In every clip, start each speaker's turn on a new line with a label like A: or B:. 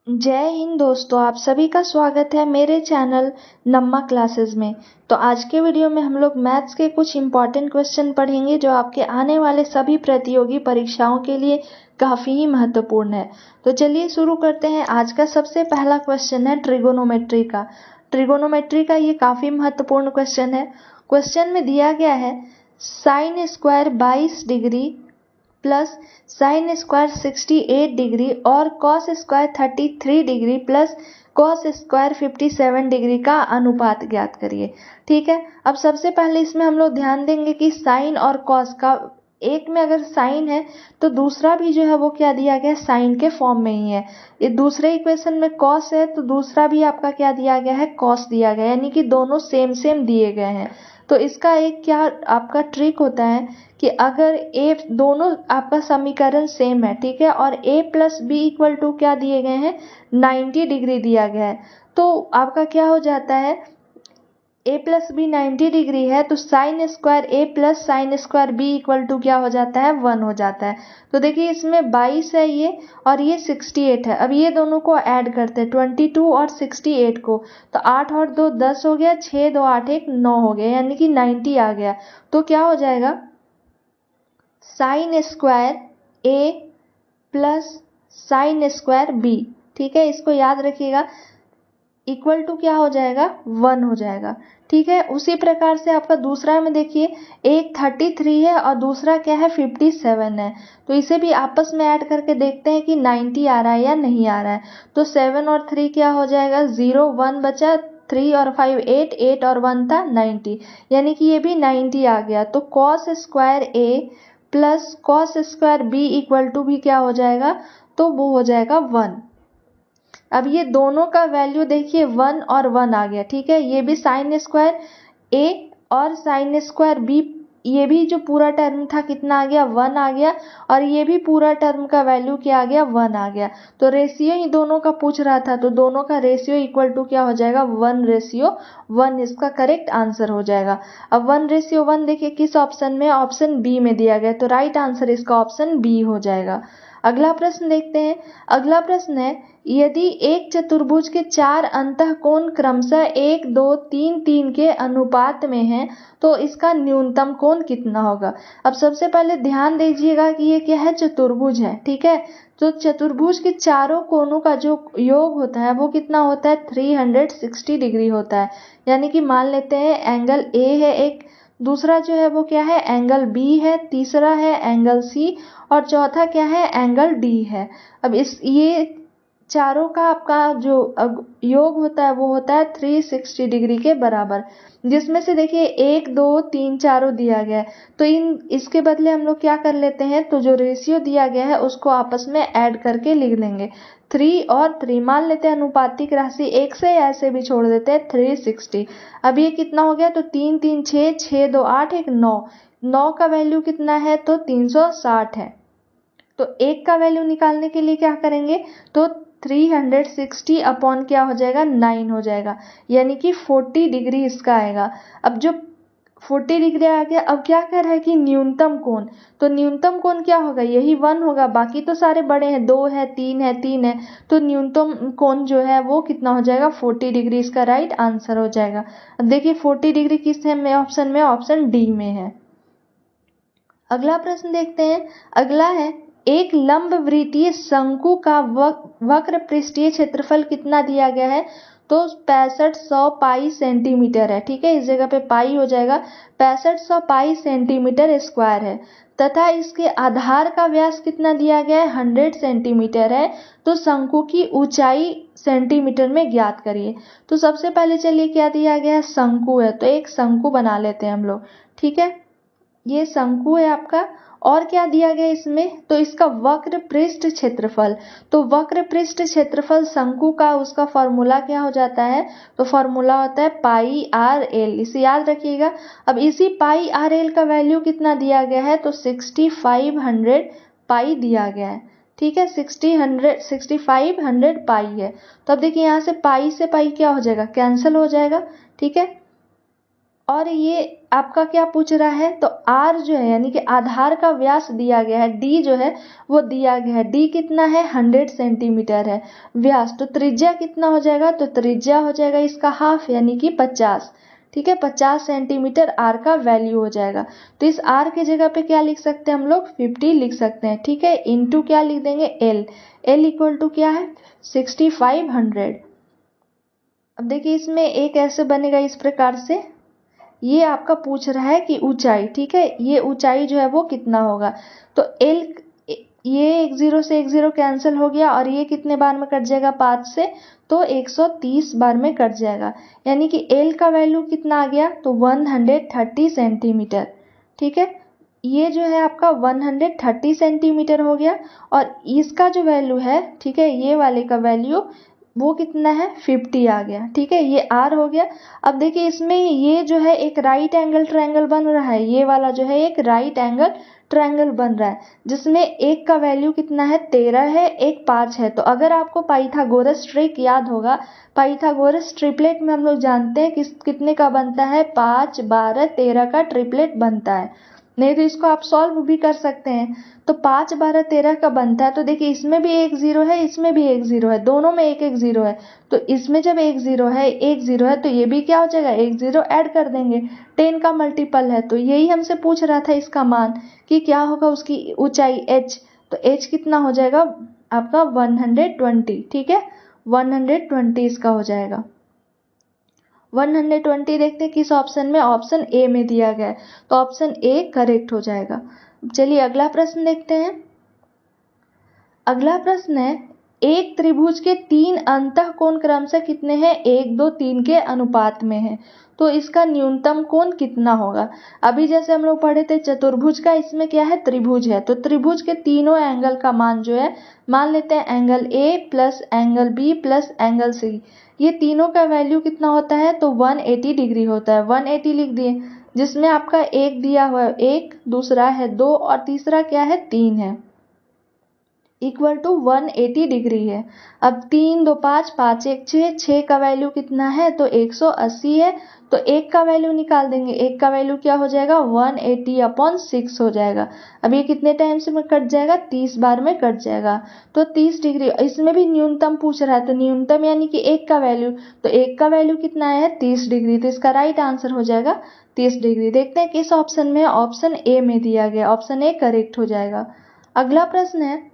A: जय हिंद दोस्तों, आप सभी का स्वागत है मेरे चैनल नम्मा क्लासेस में। तो आज के वीडियो में हम लोग मैथ्स के कुछ इम्पॉर्टेंट क्वेश्चन पढ़ेंगे जो आपके आने वाले सभी प्रतियोगी परीक्षाओं के लिए काफ़ी ही महत्वपूर्ण है। तो चलिए शुरू करते हैं। आज का सबसे पहला क्वेश्चन है ट्रिगोनोमेट्री का ये काफ़ी महत्वपूर्ण क्वेश्चन है। क्वेश्चन में दिया गया है sine square 22 degree plus sine square 68 degree और cos square 33 degree plus cos square 57 degree का अनुपात ज्ञात करिए। ठीक है, अब सबसे पहले इसमें हम लोग ध्यान देंगे कि साइन और कॉस का एक में अगर साइन है तो दूसरा भी जो है वो क्या दिया गया है, साइन के फॉर्म में ही है। ये दूसरे इक्वेशन में कॉस है तो दूसरा भी आपका क्या दिया गया है, कॉस दिया गया है, यानी कि दोनों सेम सेम दिए गए हैं। तो इसका एक क्या आपका ट्रिक होता है कि अगर ए दोनों आपका समीकरण सेम है, ठीक है, और a plus B equal to क्या दिए गए हैं, 90 डिग्री दिया गया है, तो आपका क्या हो जाता है, a प्लस बी 90 डिग्री है तो sine square a plus sine square b equal to क्या हो जाता है, 1 हो जाता है। तो देखिए इसमें 22 है ये और ये 68 है। अब ये दोनों को ऐड करते हैं, 22 और 68 को, तो 8 और 2 10 हो गया, 6 2 8 1 9 हो गया, यानी कि 90 आ गया। तो क्या हो जाएगा, sine square A plus sine square B, ठीक है, इसको याद रखिएगा, इक्वल टू क्या हो जाएगा, 1 हो जाएगा। ठीक है, उसी प्रकार से आपका दूसरा में देखिए, एक 33 है और दूसरा क्या है, 57 है, तो इसे भी आपस में ऐड करके देखते हैं कि 90 आ रहा है या नहीं आ रहा है। तो 7 और 3 क्या हो जाएगा, 0 1 बचा, 3 और 5 8, 8 और 1 था 90, यानी कि ये भी 90 आ गया। तो cos square A plus cos square B equal to भी क्या हो जाएगा, तो वो हो जाएगा 1। अब ये दोनों का वैल्यू देखिए 1 और 1 आ गया। ठीक है, ये भी साइन स्क्वायर ए और साइन स्क्वायर बी, ये भी जो पूरा टर्म था कितना आ गया, 1 आ गया, और ये भी पूरा टर्म का वैल्यू क्या आ गया, 1 आ गया। तो रेशियो ही दोनों का पूछ रहा था, तो दोनों का रेशियो इक्वल टू क्या हो जाएगा, 1:1, इसका करेक्ट आंसर हो जाएगा। अब 1:1 देखिए किस ऑप्शन में, ऑप्शन बी में दिया गया, तो राइट आंसर इसका ऑप्शन बी हो जाएगा। अगला प्रश्न देखते हैं। अगला प्रश्न है, यदि एक चतुर्भुज के 4 अंतःकोण क्रमशः 1 2 3 3 के अनुपात में हैं तो इसका न्यूनतम कोण कितना होगा। अब सबसे पहले ध्यान दीजिएगा कि ये क्या है, चतुर्भुज है। ठीक है, तो चतुर्भुज के चारों कोणों का जो योग होता है वो कितना होता है, 360 डिग्री होता है। यानी कि मान लेते हैं एंगल ए है एक, दूसरा जो है वो क्या है, एंगल बी है, तीसरा है एंगल सी, और चौथा क्या है, एंगल डी है। अब इस ये चारों का आपका जो योग होता है वो होता है 360 डिग्री के बराबर, जिसमें से देखिए 1 2 3 चारों दिया गया है, तो इसके बदले हम लोग क्या कर लेते हैं, तो जो रेशियो दिया गया है उसको आपस में ऐड करके लिख लेंगे, 3 और 3 मान लेते हैं अनुपातिक राशि 1 से, ऐसे भी छोड़ देते हैं 360। अब ये कितना हो गया, तो 3 3 6, 6 2 8 1 9, 9 का वैल्यू कितना है, तो 360 है। तो एक का वैल्यू निकालने के लिए क्या करेंगे, तो 360 अपॉन क्या हो जाएगा, 9 हो जाएगा, यानी कि 40 डिग्री इसका आएगा। अब जो 40 डिग्री आ गया, अब क्या कर रहा है कि न्यूनतम कोण, तो न्यूनतम कोण क्या होगा, यही 1 होगा, बाकी तो सारे बड़े हैं, 2 है 3 है 3 है, तो न्यूनतम कोण जो है वो कितना हो जाएगा, 40 डिग्री इसका राइट आंसर हो जाएगा। अब देखिए 40 डिग्री किस है में, ऑप्शन में, ऑप्शन डी में है। अगला प्रश्न देखते हैं। अगला है, एक लंब वृत्तीय शंकु का वक्र पृष्ठीय क्षेत्रफल कितना दिया गया है, तो 6500 पाई सेंटीमीटर है। ठीक है, इस जगह पे पाई हो जाएगा, 6500 पाई सेंटीमीटर स्क्वायर है, तथा इसके आधार का व्यास कितना दिया गया है, 100 सेंटीमीटर है। तो शंकु की ऊंचाई सेंटीमीटर में ज्ञात करिए। तो सबसे पहले चलिए क्या दिया गया है, शंकु है, तो एक शंकु बना लेते हैं हम लोग। ठीक है, ये शंकु है आपका, और क्या दिया गया इसमें, तो इसका वक्र पृष्ठ क्षेत्रफल, तो वक्र पृष्ठ क्षेत्रफल शंकु का उसका फॉर्मूला क्या हो जाता है, तो फॉर्मूला होता है पाई आर एल, इसे याद रखिएगा। अब इसी पाई आर एल का वैल्यू कितना दिया गया है, तो 6500 पाई दिया गया है। ठीक है, 6500 पाई है। तो अब देखिए यहाँ से पाई क्या हो जाएगा, कैंसिल हो जाएगा। ठीक है, और ये आपका क्या पूछ रहा है, तो r जो है यानी कि आधार का व्यास दिया गया है, d जो है वो दिया गया है, d कितना है 100 सेंटीमीटर है व्यास, तो त्रिज्या कितना हो जाएगा, तो त्रिज्या हो जाएगा इसका हाफ यानी कि 50, ठीक है, 50 सेंटीमीटर r का वैल्यू हो जाएगा। तो इस r की जगह पे क्या लिख सकते हैं हम लोग 50 लिख सकते हैं, ठीक है, इंटू क्या लिख देंगे l इक्वल टू क्या है 6500। अब देखिए इसमें एक ऐसे बनेगा इस प्रकार से, ये आपका पूछ रहा है कि ऊंचाई, ठीक है, ये ऊंचाई जो है वो कितना होगा, तो l, ये एक जीरो से एक जीरो कैंसिल हो गया और ये कितने बार में कट जाएगा 5 से, तो 130 बार में कट जाएगा, यानी कि l का वैल्यू कितना आ गया, तो 130 सेंटीमीटर, ठीक है, ये जो है आपका 130 सेंटीमीटर हो गया, और इसका जो वैल्यू है, ठीक है, ये वाले का वैल्यू वो कितना है 50 आ गया, ठीक है, ये r हो गया। अब देखिए इसमें ये जो है एक राइट एंगल ट्रायंगल बन रहा है, ये वाला जो है एक राइट एंगल ट्रायंगल बन रहा है, जिसमें एक का वैल्यू कितना है 13 है, एक 5 है। तो अगर आपको पाइथागोरस ट्रिक याद होगा, पाइथागोरस ट्रिपलेट में हम लोग जानते हैं कितने का बनता है, 5 12 13 का ट्रिपलेट बनता है, नहीं तो इसको आप सॉल्व भी कर सकते हैं। तो 5 12 13 का बनता है, तो देखिए इसमें भी एक जीरो है, इसमें भी एक जीरो है, दोनों में एक एक जीरो है, तो इसमें जब एक जीरो है तो ये भी क्या हो जाएगा एक जीरो ऐड कर देंगे, 10 का मल्टीपल है, तो यही हमसे पूछ रहा था इसका मान कि क्या होगा उसकी ऊंचाई h, तो h कितना हो जाएगा आपका 120, ठीक है, 120 इसका हो जाएगा। 120 देखते हैं किस ऑप्शन में, ऑप्शन ए में दिया गया है, तो ऑप्शन ए करेक्ट हो जाएगा। चलिए अगला प्रश्न देखते हैं। अगला प्रश्न है, एक त्रिभुज के 3 अंतःकोण क्रमशः कितने हैं, 1 2 3 के अनुपात में है, तो इसका न्यूनतम कोण कितना होगा। अभी जैसे हम लोग पढ़े थे चतुर्भुज का, इसमें क्या है त्रिभुज है, तो त्रिभुज के तीनों एंगल का मान जो है, मान लेते हैं angle A plus angle B plus angle C, ये तीनों का वैल्यू कितना होता है, तो 180 डिग्री होता है, 180 लिख दिए, जिसमें आपका एक दिया हुआ है 1, दूसरा है 2 और तीसरा क्या है 3 है, इक्वल टू 180 डिग्री है। अब 3 2 5 5 1 6, 6 का वैल्यू कितना है, तो 180 है, तो एक का वैल्यू निकाल देंगे, एक का वैल्यू क्या हो जाएगा 180/6 हो जाएगा। अब ये कितने टाइम से में कट जाएगा, 30 बार में कट जाएगा, तो 30 डिग्री। इसमें भी न्यूनतम पूछ रहा है, तो न्यूनतम यानी कि एक का वैल्यू, तो एक का वैल्यू कितना है 30 डिग्री, तो इसका राइट आंसर हो जाएगा 30 डिग्री। देखते हैं किस ऑप्शन में, ऑप्शन ए में दिया गया, ऑप्शन ए करेक्ट हो जाएगा। अगला प्रश्न है,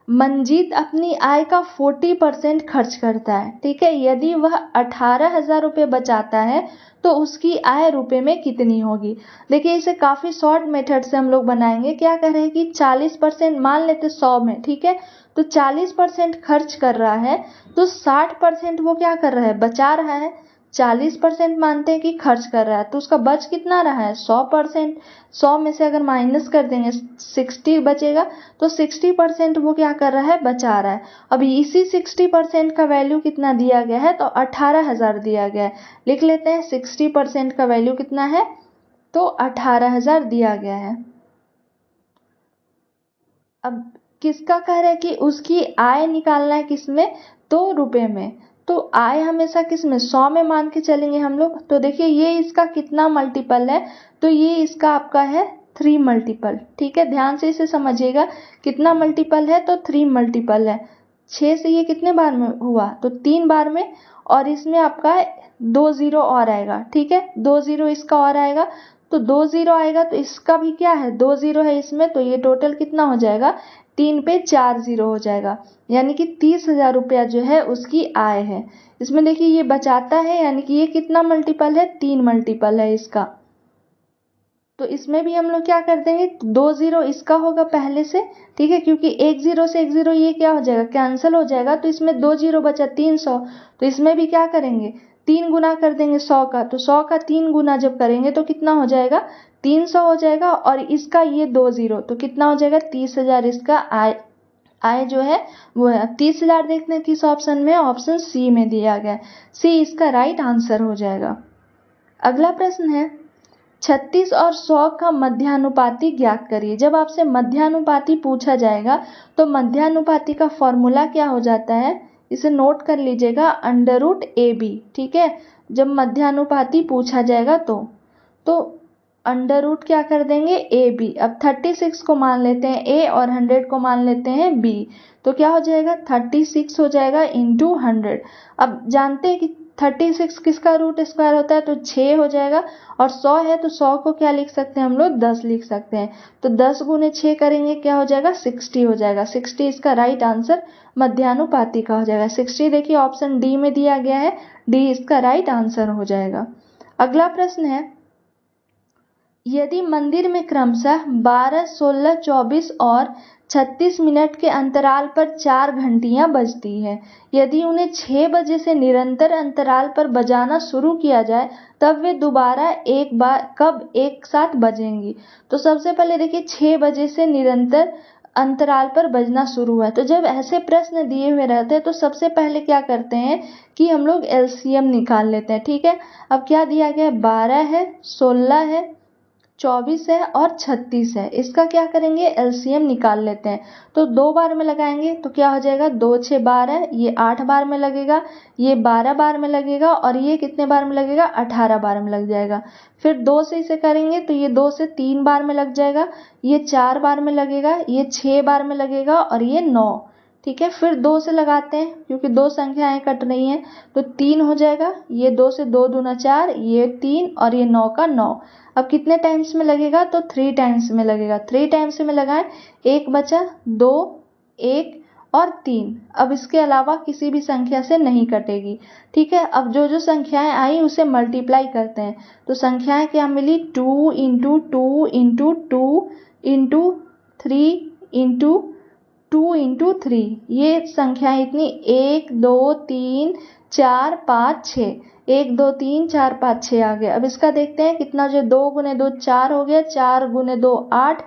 A: मंजीत अपनी आय का 40% खर्च करता है, ठीक है, यदि वह 18,000 रुपये बचाता है तो उसकी आय रुपए में कितनी होगी। देखिए इसे काफ़ी शॉर्ट मेथड से हम लोग बनाएंगे। क्या कह रहे हैं कि 40% मान लेते 100 में, ठीक है, तो 40% खर्च कर रहा है, तो 60% वो क्या कर रहा है बचा रहा है। 40% मानते हैं कि खर्च कर रहा है, तो उसका बच कितना रहा है 100%। 100 में से अगर माइनस कर देंगे 60 बचेगा, तो 60% वो क्या कर रहा है बचा रहा है। अभी इसी 60% का वैल्यू कितना दिया गया है, तो 18,000 दिया गया है। लिख लेते हैं 60% का वैल्यू कितना है, तो 18,000 दिया गया है। अब किसका कह रहा है कि उसकी आय निकालना है, किसमें, तो रुपए में। तो आय हमेशा किस में 100 में मान के चलेंगे हम लोग। तो देखिए ये इसका कितना मल्टीपल है, तो ये इसका आपका है 3 मल्टीपल, ठीक है, ध्यान से इसे समझिएगा। कितना मल्टीपल है, तो 3 मल्टीपल है। 6 से ये कितने बार में हुआ, तो 3 बार में, और इसमें आपका 2 जीरो और आएगा, ठीक है, 2 जीरो इसका और आएगा, तो 2 जीरो आएगा, तो इसका भी क्या है 2 जीरो है इसमें, तो ये टोटल कितना हो जाएगा 3 पे 4 जीरो हो जाएगा, यानी कि 30,000 रुपया जो है उसकी आय है। इसमें देखिए ये बचाता है, यानी कि ये कितना मल्टीपल है 3 मल्टीपल है इसका। तो इसमें भी हम लोग क्या कर देंगे, 2 जीरो इसका होगा पहले से, ठीक है, क्योंकि 1 जीरो से 1 जीरो ये क्या हो जाएगा कैंसिल हो जाएगा, तो इसमें 2 जीरो बचा 300, तो इसमें भी क्या करेंगे 3 गुना कर देंगे 100 का, तो 100 का 3 गुना जब करेंगे तो कितना हो जाएगा 300 हो जाएगा, और इसका ये 2 जीरो, तो कितना हो जाएगा 30,000 इसका आय जो है वो है 30,000। देखते हैं किस ऑप्शन में, ऑप्शन सी में दिया गया है, सी इसका राइट आंसर हो जाएगा। अगला प्रश्न है, 36 और 100 का मध्यानुपाती ज्ञात करिए। जब आपसे मध्यानुपाती पूछा जाएगा तो मध्यानुपाती का फॉर्मूला क्या हो जाता है, इसे नोट कर लीजिएगा, √AB, ठीक है, जब मध्यानुपाती पूछा जाएगा तो तो अंडर रूट क्या कर देंगे ए बी। अब 36 को मान लेते हैं ए और 100 को मान लेते हैं बी, तो क्या हो जाएगा 36 हो जाएगा इंटू 100। अब जानते हैं कि 36 किसका रूट स्क्वायर होता है, तो 6 हो जाएगा, और 100 है तो 100 को क्या लिख सकते हैं हम लोग 10 लिख सकते हैं, तो 10 गुने 6 करेंगे क्या हो जाएगा 60 हो जाएगा। 60 इसका राइट आंसर मध्यानुपाती का हो जाएगा। 60 देखिए ऑप्शन डी में दिया गया है, डी इसका राइट आंसर हो जाएगा। अगला प्रश्न है, यदि मंदिर में क्रमशः 12, 16, 24 और 36 मिनट के अंतराल पर 4 घंटियां बजती हैं, यदि उन्हें 6 बजे से निरंतर अंतराल पर बजाना शुरू किया जाए तब वे दोबारा एक बार कब एक साथ बजेंगी। तो सबसे पहले देखिए 6 बजे से निरंतर अंतराल पर बजना शुरू हुआ है, तो जब ऐसे प्रश्न दिए हुए रहते हैं तो सबसे पहले क्या करते हैं कि हम लोग एलसीएम निकाल लेते हैं। ठीक है, अब क्या दिया गया है 12 है, 16 है, 24 है और 36 है, इसका क्या करेंगे एलसीएम निकाल लेते हैं। तो 2 बार में लगाएंगे तो क्या हो जाएगा 2 6 12, ये 8 बार में लगेगा, ये 12 बार में लगेगा और ये कितने बार में लगेगा 18 बार में लग जाएगा। फिर 2 से इसे करेंगे तो ये 2 से 3 बार में लग जाएगा, ये 4 बार में लगेगा, ये 6 बार में लगेगा और ये 9। ठीक है, फिर 2 से लगाते हैं क्योंकि 2 संख्याएं कट रही हैं, तो 3 हो जाएगा, ये 2 से 2 दूना 4, ये 3 और ये 9 का 9। अब कितने टाइम्स में लगेगा, तो 3 टाइम्स में लगेगा। 3 टाइम्स में लगाएं, 1 बचा, 2, 1 और 3। अब इसके अलावा किसी भी संख्या से नहीं कटेगी। ठीक है, अब जो जो संख्याएं आई उसे मल्टीप्लाई करते हैं, तो संख्याएं क्या मिली 2 into 2 into 2 into 3 into 2 into 3, ये संख्याएं इतनी 1 2 3 4 5 6, 1 2 3 4 5 6 आ गया। अब इसका देखते हैं कितना, जो 2 गुने 2 4 हो गया, 4 गुने 2 8,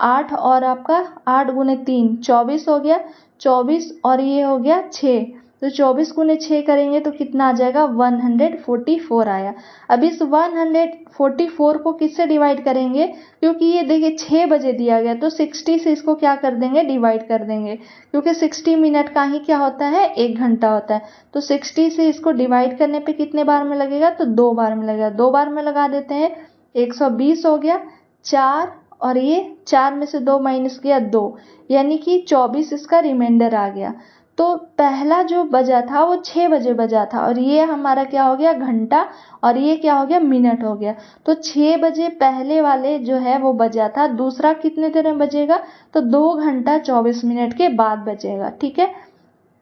A: 8 और आपका 8 गुने 3 24 हो गया, 24 और ये हो गया 6, तो 24 गुने 6 करेंगे तो कितना आ जाएगा 144 आया। अब इस 144 को किससे डिवाइड करेंगे, क्योंकि ये देखिए 6 बजे दिया गया, तो 60 से इसको क्या कर देंगे डिवाइड कर देंगे, क्योंकि 60 मिनट का ही क्या होता है 1 घंटा होता है। तो 60 से इसको डिवाइड करने पे कितने बार में लगेगा, तो 2 बार में लगेगा। 2 बार में लगा देते हैं, 120 हो गया, 4 और ये 4 में से 2 माइनस किया 2, यानी कि 24 इसका रिमाइंडर आ गया। तो पहला जो बजा था वो 6 बजे बजा था, और ये हमारा क्या हो गया घंटा, और ये क्या हो गया मिनट हो गया। तो 6 बजे पहले वाले जो है वो बजा था, दूसरा कितने देर में बजेगा, तो 2 घंटा 24 मिनट के बाद बजेगा। ठीक है,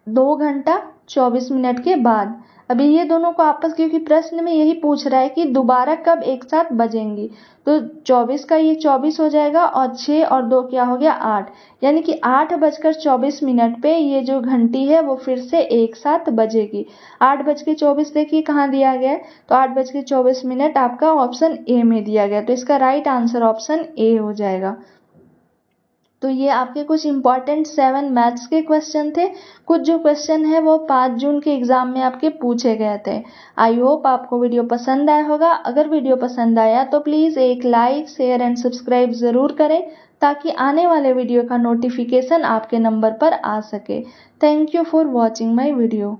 A: 2 घंटा 24 मिनट के बाद। अभी ये दोनों को आपस, क्योंकि प्रश्न में यही पूछ रहा है कि दोबारा कब एक साथ बजेंगी, तो 24 का ये 24 हो जाएगा और 6 और 2 क्या हो गया 8, यानी कि 8:24 पे ये जो घंटी है वो फिर से एक साथ बजेगी। 8:24 देखिए कहाँ दिया गया है, तो 8:24 आपका ऑप्शन ए में दिया गया, तो इसका राइट आंसर ऑप्शन ए हो जाएगा। तो ये आपके कुछ इंपॉर्टेंट 7 मैथ्स के क्वेश्चन थे। कुछ जो क्वेश्चन है वो 5 जून के एग्जाम में आपके पूछे गए थे। आई होप आपको वीडियो पसंद आया होगा। अगर वीडियो पसंद आया तो प्लीज़ एक लाइक, शेयर एंड सब्सक्राइब ज़रूर करें, ताकि आने वाले वीडियो का नोटिफिकेशन आपके नंबर पर आ सके। Thank you for watching my video.